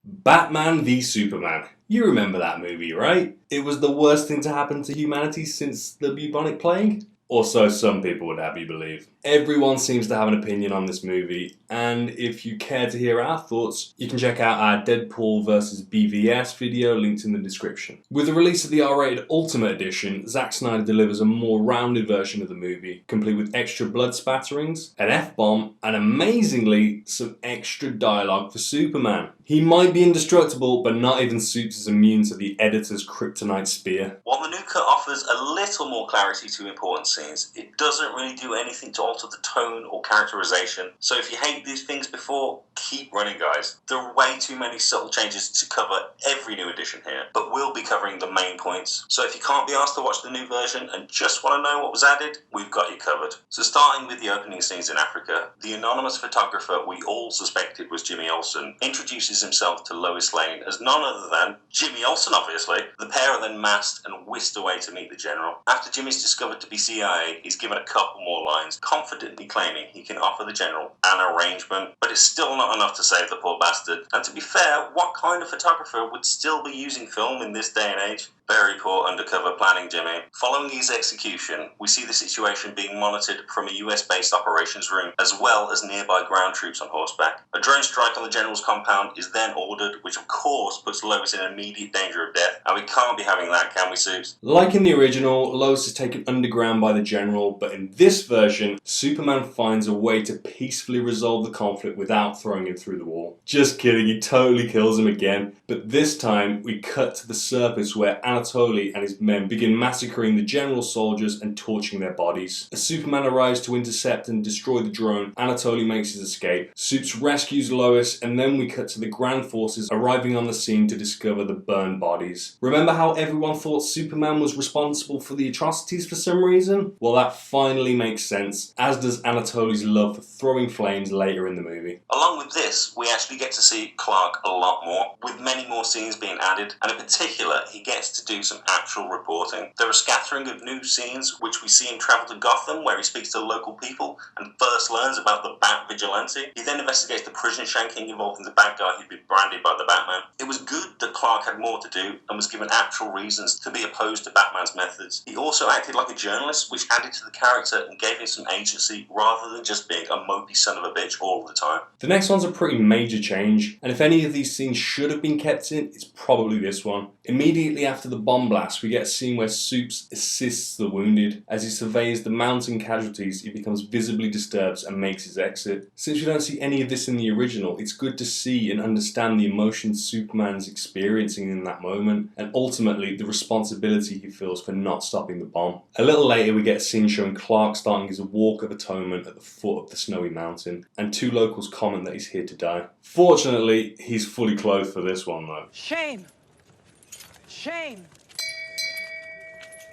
Batman v Superman. You remember that movie, right? It was the worst thing to happen to humanity since the bubonic plague? Or so some people would have you believe. Everyone seems to have an opinion on this movie, and if you care to hear our thoughts, you can check out our Deadpool vs BVS video linked in the description. With the release of the R-rated Ultimate Edition, Zack Snyder delivers a more rounded version of the movie, complete with extra blood spatterings, an F-bomb, and amazingly, some extra dialogue for Superman. He might be indestructible, but not even Supes is immune to the editor's kryptonite spear. While the new cut offers a little more clarity to important scenes, it doesn't really do anything to alter the tone or characterization. So if you hate these things before, keep running, guys. There are way too many subtle changes to cover every new edition here, but we'll be covering the main points. So if you can't be asked to watch the new version and just want to know what was added, we've got you covered. So starting with the opening scenes in Africa, the anonymous photographer we all suspected was Jimmy Olsen introduces himself to Lois Lane as none other than Jimmy Olsen, obviously. The pair are then masked and whisked away to meet the general. After Jimmy's discovered to be CIA, he's given a couple more lines, confidently claiming he can offer the general an arrangement, but it's still not enough to save the poor bastard. And to be fair, what kind of photographer would still be using film in this day and age? Very poor undercover planning, Jimmy. Following his execution, we see the situation being monitored from a US-based operations room, as well as nearby ground troops on horseback. A drone strike on the general's compound is then ordered, which of course puts Lois in immediate danger of death. And we can't be having that, can we, Supes? Like in the original, Lois is taken underground by the general, but in this version, Superman finds a way to peacefully resolve the conflict without throwing him through the wall. Just kidding, he totally kills him again, but this time we cut to the surface where Anatoly and his men begin massacring the general's soldiers and torching their bodies. As Superman arrives to intercept and destroy the drone, Anatoly makes his escape. Supes rescues Lois, and then we cut to the ground forces arriving on the scene to discover the burned bodies. Remember how everyone thought Superman was responsible for the atrocities for some reason? Well, that finally makes sense, as does Anatoly's love for throwing flames later in the movie. Along with this, we actually get to see Clark a lot more, with many more scenes being added, and in particular, he gets to do some actual reporting. There are a scattering of new scenes, which we see him travel to Gotham, where he speaks to local people and first learns about the Bat Vigilante. He then investigates the prison shanking involving the bad guy who'd been branded by the Batman. It was good that Clark had more to do and was given actual reasons to be opposed to Batman's methods. He also acted like a journalist, which added to the character and gave him some agency rather than just being a mopey son of a bitch all the time. The next one's a pretty major change, and if any of these scenes should have been kept in, it's probably this one. Immediately after the bomb blast, we get a scene where Supes assists the wounded. As he surveys the mountain casualties, he becomes visibly disturbed and makes his exit. Since we don't see any of this in the original, it's good to see and understand the emotions Superman's experiencing in that moment, and ultimately the responsibility he feels for not stopping the bomb. A little later, we get a scene showing Clark starting his walk of atonement at the foot of the snowy mountain, and two locals comment that he's here to die. Fortunately, he's fully clothed for this one though. Shame! Shame!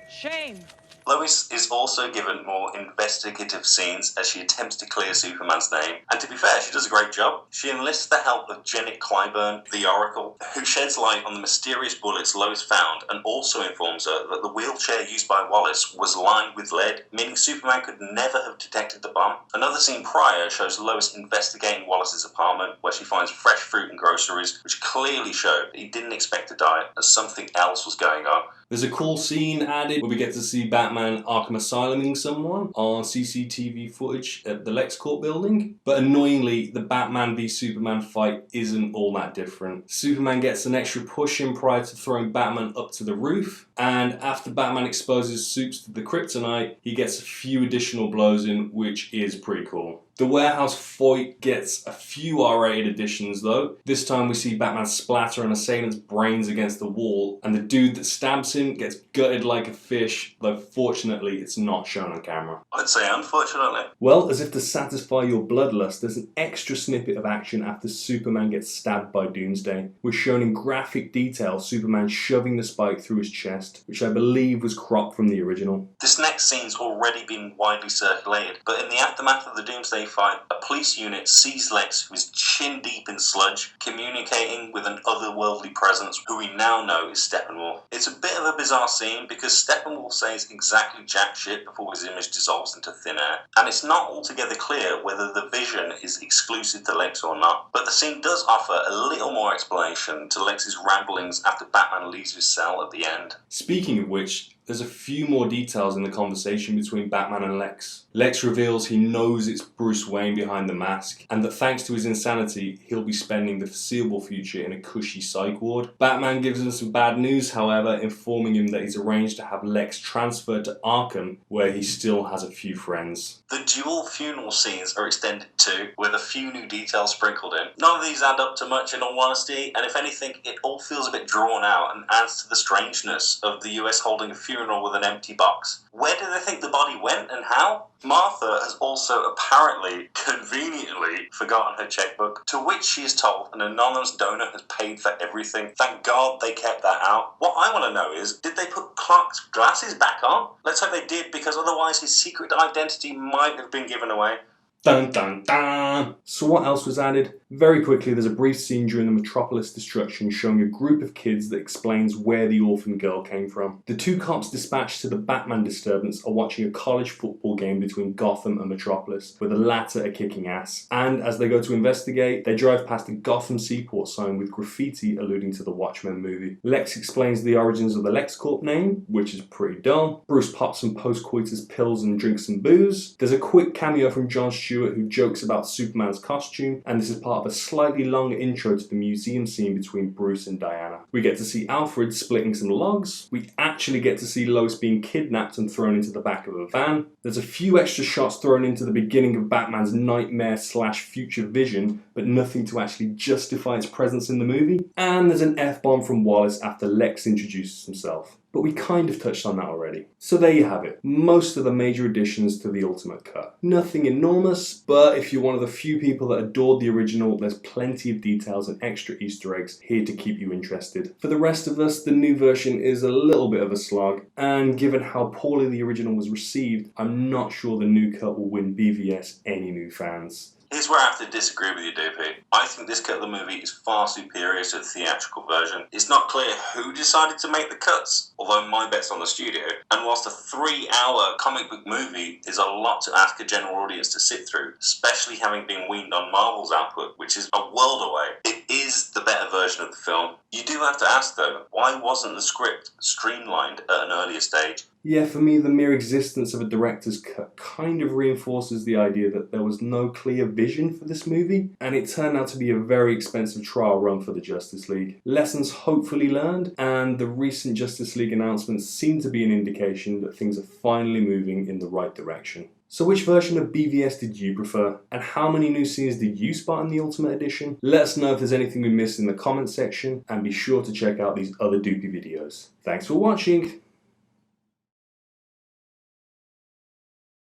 Shame! Lois is also given more investigative scenes as she attempts to clear Superman's name, and to be fair, she does a great job. She enlists the help of Janet Clyburn, the Oracle, who sheds light on the mysterious bullets Lois found and also informs her that the wheelchair used by Wallace was lined with lead, meaning Superman could never have detected the bomb. Another scene prior shows Lois investigating Wallace's apartment, where she finds fresh fruit and groceries, which clearly showed that he didn't expect to die, as something else was going on. There's a cool scene added where we get to see Batman Arkham Asyluming someone on CCTV footage at the LexCorp building. But annoyingly, the Batman v Superman fight isn't all that different. Superman gets an extra push in prior to throwing Batman up to the roof, and after Batman exposes Supes to the kryptonite, he gets a few additional blows in, which is pretty cool. The warehouse fight gets a few R-rated additions though. This time we see Batman splatter an assailant's brains against the wall, and the dude that stabs him gets gutted like a fish, though fortunately it's not shown on camera. I'd say unfortunately. Well, as if to satisfy your bloodlust, there's an extra snippet of action after Superman gets stabbed by Doomsday. We're shown in graphic detail Superman shoving the spike through his chest, which I believe was cropped from the original. This next scene's already been widely circulated, but in the aftermath of the Doomsday fight, a police unit sees Lex, who is chin deep in sludge, communicating with an otherworldly presence who we now know is Steppenwolf. It's a bit of a bizarre scene because Steppenwolf says exactly jack shit before his image dissolves into thin air, and it's not altogether clear whether the vision is exclusive to Lex or not, but the scene does offer a little more explanation to Lex's ramblings after Batman leaves his cell at the end. Speaking of which, there's a few more details in the conversation between Batman and Lex. Lex reveals he knows it's Bruce Wayne behind the mask, and that thanks to his insanity, he'll be spending the foreseeable future in a cushy psych ward. Batman gives him some bad news, however, informing him that he's arranged to have Lex transferred to Arkham, where he still has a few friends. The dual funeral scenes are extended too, with a few new details sprinkled in. None of these add up to much in all honesty, and if anything, it all feels a bit drawn out and adds to the strangeness of the US holding a funeral with an empty box. Where do they think the body went and how? Martha has also apparently, conveniently, forgotten her checkbook, to which she is told an anonymous donor has paid for everything. Thank God they kept that out. What I want to know is, did they put Clark's glasses back on? Let's hope they did, because otherwise his secret identity might have been given away. Dun dun dun! So what else was added? Very quickly, there's a brief scene during the Metropolis destruction showing a group of kids that explains where the orphan girl came from. The two cops dispatched to the Batman disturbance are watching a college football game between Gotham and Metropolis, where the latter are kicking ass. And as they go to investigate, they drive past a Gotham Seaport sign with graffiti alluding to the Watchmen movie. Lex explains the origins of the LexCorp name, which is pretty dull. Bruce pops some post-coitus pills and drinks some booze. There's a quick cameo from Jon Stewart who jokes about Superman's costume, and this is part of a slightly long intro to the museum scene between Bruce and Diana. We get to see Alfred splitting some logs. We actually get to see Lois being kidnapped and thrown into the back of a van. There's a few extra shots thrown into the beginning of Batman's nightmare/future vision, but nothing to actually justify its presence in the movie. And there's an F-bomb from Wallace after Lex introduces himself. But we kind of touched on that already. So there you have it. Most of the major additions to the Ultimate Cut. Nothing enormous, but if you're one of the few people that adored the original, there's plenty of details and extra Easter eggs here to keep you interested. For the rest of us, the new version is a little bit of a slog, and given how poorly the original was received, I'm not sure the new cut will win BVS any new fans. Here's where I have to disagree with you, Doopie. I think this cut of the movie is far superior to the theatrical version. It's not clear who decided to make the cuts, although my bet's on the studio. And whilst a 3-hour comic book movie is a lot to ask a general audience to sit through, especially having been weaned on Marvel's output, which is a world away, it is the better version of the film. You do have to ask, though, why wasn't the script streamlined at an earlier stage? Yeah, for me, the mere existence of a director's cut kind of reinforces the idea that there was no clear vision for this movie, and it turned out to be a very expensive trial run for the Justice League. Lessons hopefully learned, and the recent Justice League announcements seem to be an indication that things are finally moving in the right direction. So which version of BVS did you prefer? And how many new scenes did you spot in the Ultimate Edition? Let us know if there's anything we missed in the comments section, and be sure to check out these other Doopie videos. Thanks for watching!